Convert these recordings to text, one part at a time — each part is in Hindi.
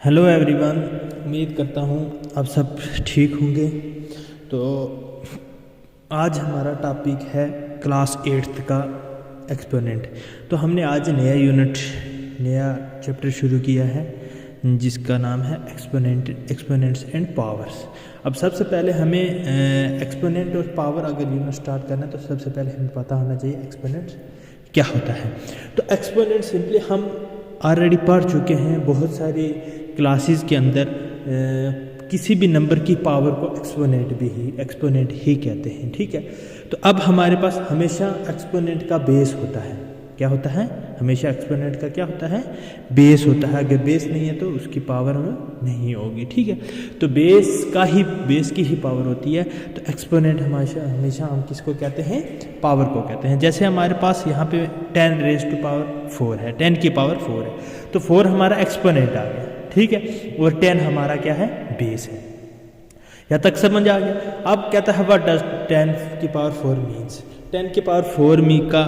हेलो एवरीवन, उम्मीद करता हूँ आप सब ठीक होंगे। तो आज हमारा टॉपिक है क्लास 8th का एक्सपोनेंट। तो हमने आज नया चैप्टर शुरू किया है जिसका नाम है एक्सपोनेंट्स एंड पावर्स। अब सबसे पहले हमें एक्सपोनेंट और पावर अगर यूनिट स्टार्ट करना है तो सबसे पहले हमें पता होना चाहिए एक्सपोनेंट क्या होता है। तो एक्सपोनेंट सिंपली हम ऑलरेडी पढ़ चुके हैं बहुत सारी क्लासेस के अंदर। किसी भी नंबर की पावर को एक्सपोनेंट ही कहते हैं, ठीक है। तो अब हमारे पास हमेशा एक्सपोनेंट का बेस होता है। क्या होता है? हमेशा एक्सपोनेंट का क्या होता है? बेस होता है। अगर बेस नहीं है तो उसकी पावर नहीं होगी, ठीक है। तो बेस की ही पावर होती है। तो एक्सपोनेंट हमेशा हम किसको कहते हैं? पावर को कहते हैं। जैसे हमारे पास यहाँ पे 10 रेज़ टू पावर 4 है, 10 की पावर 4 है, तो 4 हमारा एक्सपोनेंट आ गया, ठीक है। और 10 हमारा क्या है? बेस है। यहाँ तक समझ आ गया। अब कहता है व्हाट डज 10 की पावर 4 मीन्स। 10 की पावर 4 मी का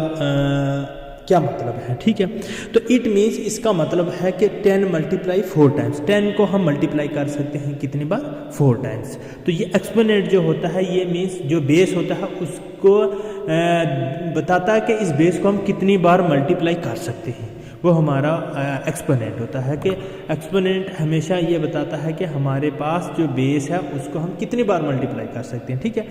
क्या मतलब है, ठीक है। तो इट मीन्स, इसका मतलब है कि 10 मल्टीप्लाई 4 टाइम्स। 10 को हम मल्टीप्लाई कर सकते हैं कितनी बार? 4 टाइम्स। तो ये एक्सपोनेंट जो होता है ये मीन्स जो बेस होता है उसको बताता है कि इस बेस को हम कितनी बार मल्टीप्लाई कर सकते हैं, वो हमारा एक्सपोनेंट होता है। कि एक्सपोनेंट हमेशा ये बताता है कि हमारे पास जो बेस है उसको हम कितनी बार मल्टीप्लाई कर सकते हैं, ठीक है।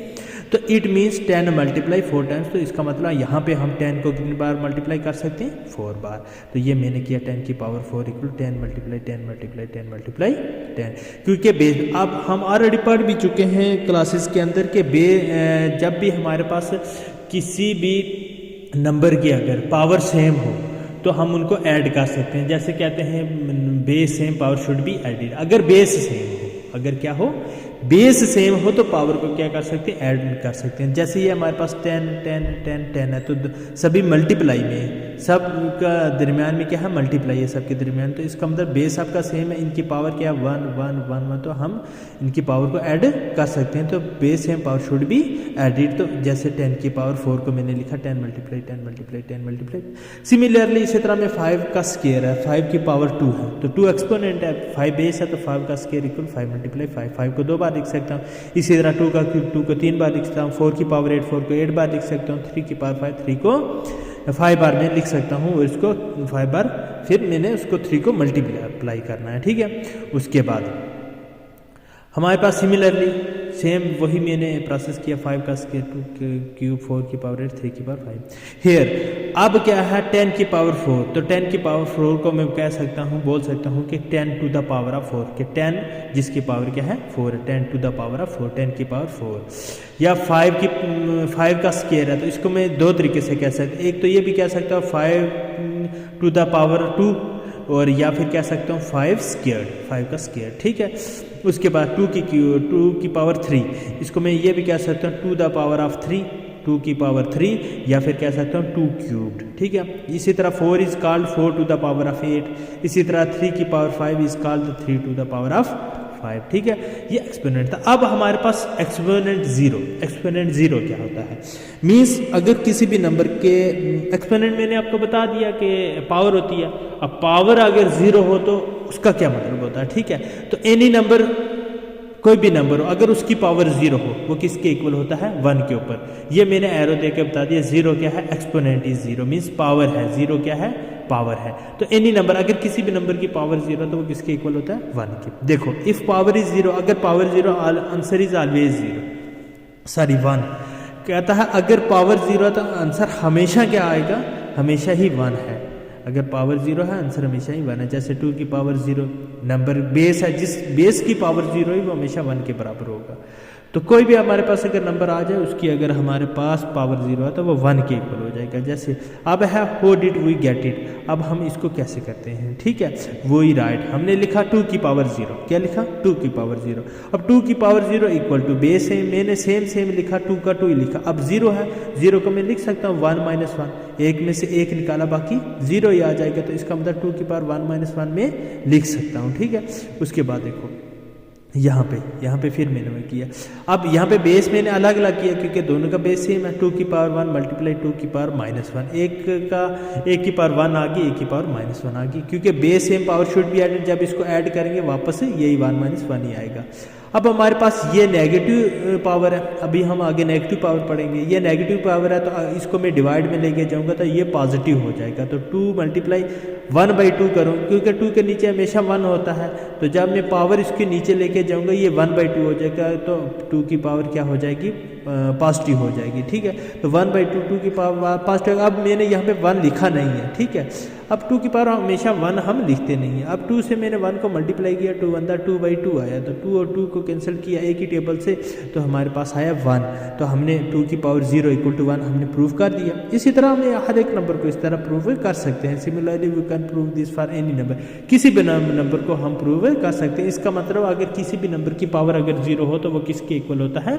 तो इट मीन्स 10 मल्टीप्लाई 4 टाइम्स। तो इसका मतलब यहाँ पे हम 10 को कितनी बार मल्टीप्लाई कर सकते हैं? 4 बार। तो ये मैंने किया 10 की power 4 equal 10 multiply 10 multiply 10 multiply 10। क्योंकि बेस अब हम ऑलरेडी पढ़ भी चुके हैं क्लासेस के अंदर के जब भी हमारे पास किसी भी नंबर की अगर पावर सेम हो तो हम उनको ऐड कर सकते हैं। जैसे कहते हैं base same power should be added. अगर बेस सेम हो, अगर क्या हो? बेस सेम हो तो पावर को क्या कर सकते हैं? ऐड कर सकते हैं। जैसे ये हमारे पास 10 10 10 10 है तो सभी मल्टीप्लाई में, सब का दरमियान में क्या है? मल्टीप्लाई है सबके दरमियान। तो इसका मतलब बेस आपका सेम है, इनकी पावर क्या है? 1 1 1 1। तो हम इनकी पावर को ऐड कर सकते हैं। तो base same power should be added. तो जैसे 10 की पावर 4 को मैंने लिखा 10 मल्टीप्लाई 10 मल्टीप्लाई 10 मल्टीप्लाई। सिमिलरली इसी तरह में 5 का स्केयर है, 5 की पावर 2 है तो 2 एक्सपोनेंट है, 5 बेस है तो 5 का स्केयर इक्वल 5 मल्टीप्लाई 5। 5 को 2 बार लिख सकता हूँ। इसी तरह 2 का क्यूब 2 को 3 बार लिख सकता हूँ। 4 की पावर 8 4 को 8 बार लिख सकता हूँ। 3 की पावर 5 3 को 5 बार में लिख सकता हूँ। और इसको 5 बार फिर मैंने उसको 3 को मल्टीप्लाई करना है, ठीक है। उसके बाद हमारे पास सिमिलरली सेम वही मैंने प्रोसेस किया। 5 का स्केयर 2 क्यूब 4 की पावर 8 3 की पावर 5 हेयर। अब क्या है? 10 की पावर 4। तो 10 की पावर 4 को मैं कह सकता हूँ, बोल सकता हूँ कि 10 टू द पावर ऑफ 4। कि 10 जिसकी पावर क्या है? 4 है, 10 टू द पावर ऑफ 4, 10 की पावर 4। या 5 का स्केयर है तो इसको मैं 2 तरीके से कह सकता हूँ। एक तो ये भी कह सकता हूँ 5 टू द पावर 2, और या फिर कह सकता हूँ 5 का स्केयर, ठीक है। उसके बाद 2 की पावर 3, इसको मैं ये भी कह सकता हूँ 2 द पावर ऑफ 3, 2 की पावर 3, या फिर कह सकता हूँ 2 क्यूब्ड, ठीक है। इसी तरह 4 is called 4 to the power of 8। इसी तरह 3 की power 5 is called 3 to the power of 5, ठीक है। ये एक्सपोनेंट था। अब हमारे पास एक्सपोनेंट जीरो क्या होता है? मीन्स अगर किसी भी नंबर के एक्सपोनेंट, मैंने आपको बता दिया कि पावर होती है। अब पावर अगर 0 हो तो उसका क्या मतलब होता है, ठीक है। तो एनी नंबर, कोई भी नंबर हो, अगर उसकी पावर 0 हो वो किसके इक्वल होता है? 1 के ऊपर। ये मैंने एरो देकर बता दिया। 0 क्या है? एक्सपोनेंट इज 0 मीन्स पावर है। 0 क्या है? पावर है। तो एनी नंबर, अगर किसी भी नंबर की पावर 0 तो वो किसके इक्वल होता है? 1 के। देखो इफ पावर इज 0, अगर पावर 0 आंसर इज ऑलवेज 1। कहता है अगर पावर 0 तो आंसर हमेशा क्या आएगा? हमेशा ही 1 है। अगर पावर 0 है आंसर हमेशा ही 1 है। जैसे 2 की पावर 0 नंबर बेस है, जिस बेस की पावर 0 है वो हमेशा 1 के बराबर होगा। तो कोई भी हमारे पास अगर नंबर आ जाए उसकी अगर हमारे पास पावर 0 है तो वो 1 के इक्वल हो जाएगा। जैसे अब है how did we get it. अब हम इसको कैसे करते हैं, ठीक है। वो ही राइट, हमने लिखा 2 की पावर 0। क्या लिखा? 2 की पावर 0। अब 2 की पावर 0 इक्वल टू बेस है, मैंने सेम लिखा, 2 का 2 ही लिखा। अब 0 है, 0 को मैं लिख सकता हूँ 1 - 1। एक में से एक निकाला, बाकी 0 ही आ जाएगा। तो इसका मतलब 2 की पावर 1 - 1 में लिख सकता हूँ, ठीक है। उसके बाद देखो यहाँ पे फिर मैंने किया। अब यहाँ पे बेस मैंने अलग अलग किया क्योंकि दोनों का बेस सेम है। 2 की पावर 1 मल्टीप्लाई 2 की पावर -1, एक की पावर 1 आ गई, एक की पावर -1 आ गई, क्योंकि base same power should be added. जब इसको ऐड करेंगे वापस से यही 1 - 1 ही आएगा। अब हमारे पास ये नेगेटिव पावर है, अभी हम आगे नेगेटिव पावर पढ़ेंगे। ये नेगेटिव पावर है तो इसको मैं डिवाइड में लेके जाऊंगा तो ये पॉजिटिव हो जाएगा। तो 2 मल्टीप्लाई 1/2 करूँ, क्योंकि 2 के नीचे हमेशा 1 होता है, तो जब मैं पावर इसके नीचे लेके जाऊंगा ये 1/2 हो जाएगा, तो 2 की पावर क्या हो जाएगी, पॉजिटिव हो जाएगी। ठीक है, तो 1/2 2 की पावर पॉजिटिव। अब मैंने यहाँ पे 1 लिखा नहीं है, ठीक है। अब 2 की पावर हमेशा 1 हम लिखते नहीं हैं। अब 2 से मैंने 1 को मल्टीप्लाई किया, 2 1 2/2 आया, तो 2 और 2 को कैंसिल किया एक ही टेबल से, तो हमारे पास आया 1। तो हमने 2 की पावर 0 = 1 हमने प्रूव कर दिया। इसी तरह हमें हर एक नंबर को इस तरह प्रूव कर सकते हैं। Similarly we can prove this for any number, किसी भी नंबर को हम प्रूव कर सकते हैं। इसका मतलब अगर किसी भी नंबर की पावर अगर 0 हो तो वो किसके इक्वल होता है,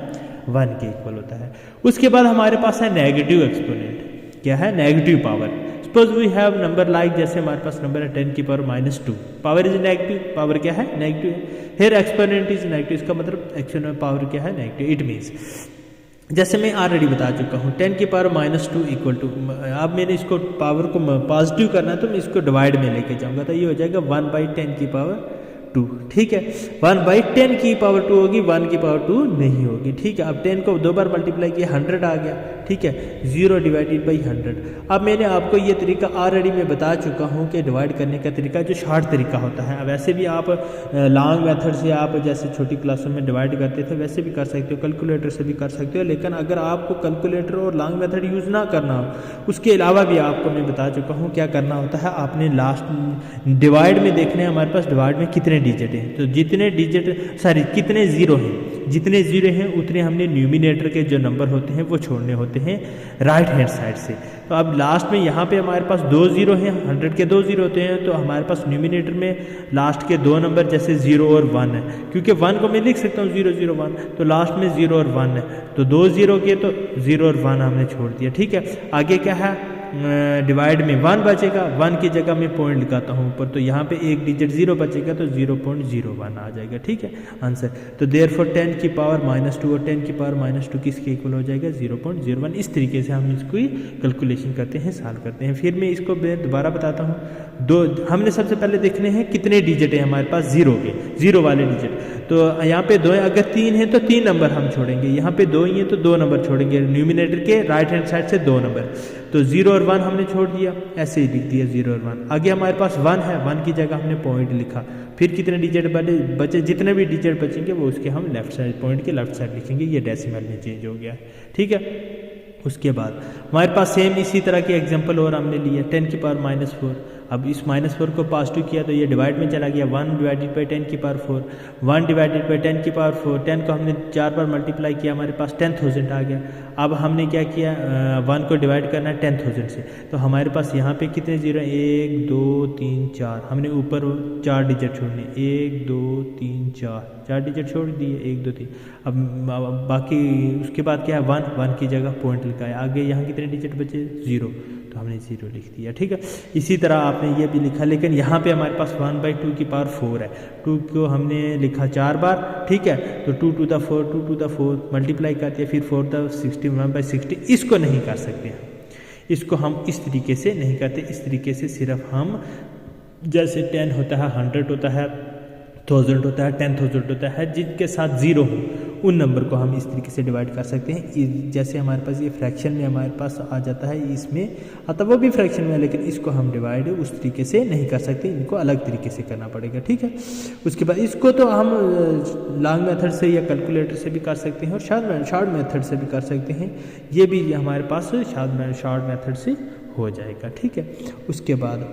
1 के इक्वल होता है। उसके बाद हमारे पास है नेगेटिव एक्सपोनेंट। क्या है, negative power. Suppose we have number like, जैसे हमारे पास नंबर है 10 की power -2, power is negative, power क्या है, नेगेटिव है। हियर एक्सपोनेंट इज नेगेटिव, इसका मतलब एक्सपोनेंट पावर क्या है, नेगेटिव। इट मीन्स जैसे मैं ऑलरेडी बता चुका हूँ 10 की पावर -2 इक्वल टू, अब मैंने इसको पावर को पॉजिटिव करना है तो मैं इसको डिवाइड में लेके जाऊँगा, तो ये हो जाएगा 1/10 की पावर 2। ठीक है, 1/10 की पावर 2 होगी, 1 की पावर 2 नहीं होगी। ठीक है, अब 10 को 2 बार मल्टीप्लाई किया 100 आ गया। ठीक है, 0 डिवाइडेड बाई 100। अब मैंने आपको ये तरीका ऑलरेडी मैं बता चुका हूँ कि डिवाइड करने का तरीका जो शॉर्ट तरीका होता है। वैसे भी आप लॉन्ग मेथड से आप जैसे छोटी क्लासों में डिवाइड करते थे वैसे भी कर सकते हो, कैलकुलेटर से भी कर सकते हो। लेकिन अगर आपको कैलकुलेटर और लॉन्ग मेथड यूज़ ना करना हो, उसके अलावा भी आपको मैं बता चुका हूँ क्या करना होता है। आपने लास्ट डिवाइड में देखना है हमारे पास डिवाइड में कितने डिजिट हैं, तो जितने डिजिट कितने ज़ीरो हैं, जितने ज़ीरो हैं उतने हमने न्यूमिनेटर के जो नंबर होते हैं वो छोड़ने होते हैं राइट हैंड साइड से। तो अब लास्ट में यहाँ पे हमारे पास 2 ज़ीरो हैं, 100 के 2 ज़ीरो होते हैं, तो हमारे पास न्यूमिनेटर में लास्ट के 2 नंबर जैसे 0 और 1 है, क्योंकि 1 को मैं लिख सकता हूँ 0 0 1, तो लास्ट में 0 और 1 है, तो 2 ज़ीरो के तो 0 और 1 हमने छोड़ दिया। ठीक है, आगे क्या है, डिवाइड में 1 बचेगा, 1 की जगह मैं पॉइंट लगाता हूँ ऊपर, तो यहाँ पे एक डिजिट 0 बचेगा तो 0.01 आ जाएगा। ठीक है आंसर। तो देयरफॉर 10 की पावर -2 और 10 की पावर -2 किसके इक्वल हो जाएगा, 0.01। इस तरीके से हम इसको कैलकुलेशन करते हैं, सॉल्व करते हैं। फिर मैं इसको दोबारा बताता हूँ। हमने सबसे पहले देखने हैं कितने डिजिट है हमारे पास, 0 के, 0 वाले डिजिट। तो यहाँ पे 2 है, अगर 3 है तो 3 नंबर हम छोड़ेंगे, यहाँ पे 2 ही है तो 2 नंबर छोड़ेंगे, न्यूमिनेटर के राइट हैंड साइड से 2 नंबर, तो 0 और 1 हमने छोड़ दिया, ऐसे ही लिख दिया 0 और 1। आगे हमारे पास 1 है, 1 की जगह हमने पॉइंट लिखा। फिर कितने डिजिट बचे, जितने भी डिजिट बचेंगे वो उसके हम लेफ्ट साइड, पॉइंट के लेफ्ट साइड लिखेंगे, ये डेसिमल में चेंज हो गया। ठीक है, उसके बाद हमारे पास सेम इसी तरह के एग्जांपल और हमने लिया 10 की पावर -4। अब इस -4 को पॉजिटिव किया तो ये डिवाइड में चला गया, 1 डिवाइडेड बाई 10 की पावर 4, 1 डिवाइडेड बाई 10 की पावर 4, 10 को हमने 4 बार मल्टीप्लाई किया, हमारे पास 10,000 आ गया। अब हमने क्या किया, 1 को डिवाइड करना है 10,000 से, तो हमारे पास यहाँ पे कितने जीरो, 1 2 3 4, हमने ऊपर 4 डिजिट छोड़ने, 1 2 3 4 डिजिट छोड़ दिए, 1 2 3। अब बाकी उसके बाद क्या है, 1 की जगह पॉइंट लिखाया। आगे यहाँ कितने डिजिट बचे, 0, तो हमने 0 लिख दिया। ठीक है, इसी तरह आपने ये भी लिखा, लेकिन यहाँ पे हमारे पास 1/2 की पावर 4 है, 2 को हमने लिखा 4 बार। ठीक है, तो 2 to the 4 2 to the 4 multiply कर दिया, फिर 4 the 60 1/60। इसको नहीं कर सकते हम, इसको हम इस तरीके से नहीं करते। इस तरीके से सिर्फ हम जैसे 10 होता है, 100 होता है, 1000 होता है, 10,000 होता है, जिनके साथ 0 हो उन नंबर को हम इस तरीके से डिवाइड कर सकते हैं। जैसे हमारे पास ये फ्रैक्शन में हमारे पास आ जाता है, इसमें आता वो भी फ्रैक्शन में है, लेकिन इसको हम डिवाइड उस तरीके से नहीं कर सकते, इनको अलग तरीके से करना पड़ेगा। ठीक है, उसके बाद इसको तो हम लॉन्ग मेथड से या कैलकुलेटर से भी कर सकते हैं और शॉर्ट मेथड से भी कर सकते हैं। ये भी हमारे पास शॉर्ट मेथड से हो जाएगा। ठीक है, उसके बाद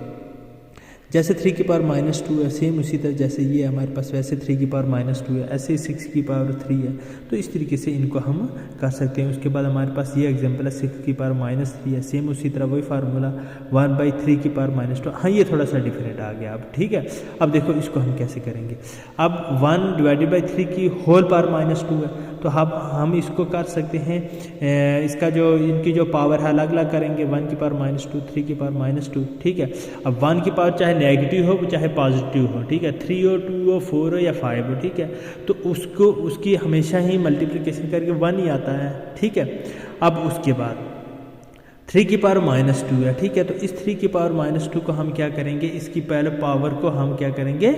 जैसे 3 की पावर -2 है, सेम उसी तरह जैसे ये हमारे पास वैसे 3 की पावर -2 है, ऐसे ही 6 की पावर 3 है, तो इस तरीके से इनको हम कर सकते हैं। उसके बाद हमारे पास ये एग्जांपल है 6 की पावर -3 है, सेम उसी तरह वही फार्मूला 1/3 की पावर -2। हाँ, ये थोड़ा सा डिफरेंट आ गया अब। ठीक है, अब देखो इसको हम कैसे करेंगे। अब 1 डिवाइडेड बाई 3 की होल पावर -2 है, तो हम इसको कर सकते हैं, इसका जो इनकी जो पावर है अलग अलग करेंगे, 1 की पावर -2, 3 की पावर -2, ठीक है। अब 1 की पावर चाहे नेगेटिव हो चाहे पॉजिटिव हो, ठीक है, 3 हो, 2 हो, 4 हो या 5 हो, ठीक है, तो उसकी हमेशा ही मल्टीप्लिकेशन करके 1 ही आता है, ठीक है। अब उसके बाद 3 की पावर -2 है, ठीक है, तो इस 3 की पावर -2 को हम क्या करेंगे, इसकी पहले पावर को हम क्या करेंगे,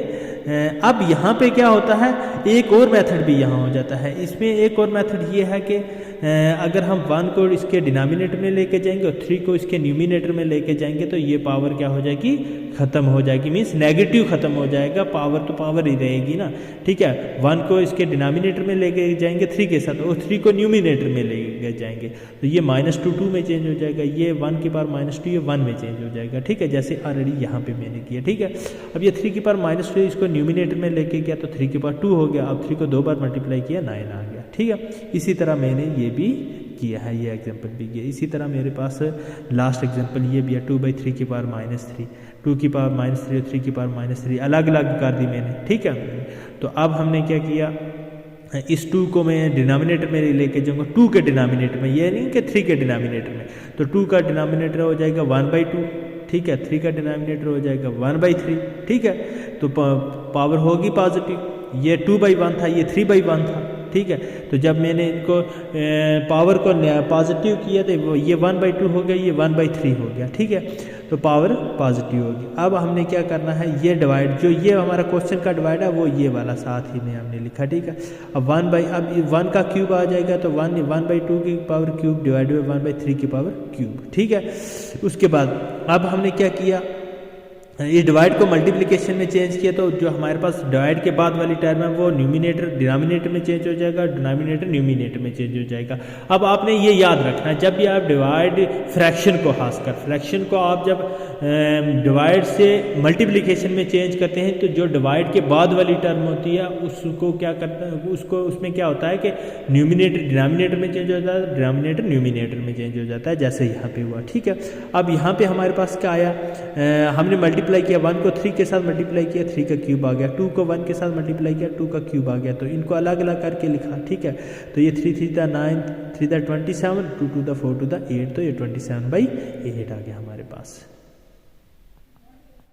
अब यहाँ पे क्या होता है, एक और मेथड भी यहाँ हो जाता है। इसमें एक और मेथड ये है कि अगर हम 1 को इसके डिनोमिनेटर में लेके जाएंगे और 3 को इसके न्यूमिनेटर में लेके जाएंगे तो ये पावर क्या हो जाएगी, ख़त्म हो जाएगी, मीन्स नेगेटिव ख़त्म हो जाएगा, पावर तो पावर ही रहेगी ना, ठीक है। 1 को इसके डिनोमिनेटर में लेके जाएंगे 3 के साथ और 3 को न्यूमिनेटर में लेके जाएंगे तो ये -2 2 में चेंज हो जाएगा, ये 1 की पावर -2 ये 1 में चेंज हो जाएगा, ठीक है, जैसे ऑलरेडी यहाँ पे मैंने किया, ठीक है। अब ये 3 की पावर -2 इसको न्यूमिनेटर में लेके गया तो 3 की पावर 2 हो गया, अब 3 को 2 बार मल्टीप्लाई किया 9 आ गया, ठीक है। इसी तरह मैंने ये भी किया है, ये एग्जांपल भी किया। इसी तरह मेरे पास लास्ट एग्जांपल ये भी है, 2/3 की पावर -3, 2 की पावर -3 और 3 की पावर -3 अलग अलग कर दी मैंने, ठीक है। तो अब हमने क्या किया, इस 2 को मैं डिनोमिनेटर में लेके जाऊँगा, 2 के डिनोमिनेटर में, ये नहीं कि 3 के डिनोमिनेटर में, तो 2 का डिनोमिनेटर हो जाएगा 1/2, ठीक है, 3 का डिनोमिनेटर हो जाएगा 1/3, ठीक है। तो पावर होगी पॉजिटिव, ये 2/1 था, ये 3/1 था, ठीक है। तो जब मैंने इनको पावर को पॉजिटिव किया तो ये 1/2 हो गया, ये 1/3 हो गया, ठीक है, तो पावर पॉजिटिव होगी। अब हमने क्या करना है, ये डिवाइड, जो ये हमारा क्वेश्चन का डिवाइड है वो ये वाला साथ ही में हमने लिखा, ठीक है। अब 1 का क्यूब आ जाएगा तो 1/2 की पावर क्यूब डिवाइड बाई 1/3 की पावर क्यूब, ठीक है। उसके बाद अब हमने क्या किया, ये डिवाइड को मल्टीप्लिकेशन में चेंज किया तो जो हमारे पास डिवाइड के बाद वाली टर्म है वो न्यूमिनेटर डिनोमिनेटर में चेंज हो जाएगा, डिनोमिनेटर न्यूमिनेटर में चेंज हो जाएगा। अब आपने ये याद रखना है, जब भी आप डिवाइड फ्रैक्शन को, खासकर फ्रैक्शन को आप जब डिवाइड से मल्टीप्लिकेशन में चेंज करते हैं तो जो डिवाइड के बाद वाली टर्म होती है उसको क्या करता है, उसको उसमें क्या होता है कि न्यूमिनेटर डिनोमिनेटर में चेंज हो जाता है, डिनोमिनेटर न्यूमिनेटर में चेंज हो जाता है, जैसे यहाँ पे हुआ, ठीक है। अब यहाँ पे हमारे पास क्या आया, हमने मल्टीप्लाई किया, 1 को 3 के साथ मल्टीप्लाई किया, 3 का क्यूब आ गया, 2 को 1 के साथ मल्टीप्लाई किया, 2 का क्यूब आ गया, तो इनको अलग अलग करके लिखा, ठीक है। तो ये 3 3 9, 3 27, 2 2 4 2 8, तो ये 27/8 आ गया हमारे पास।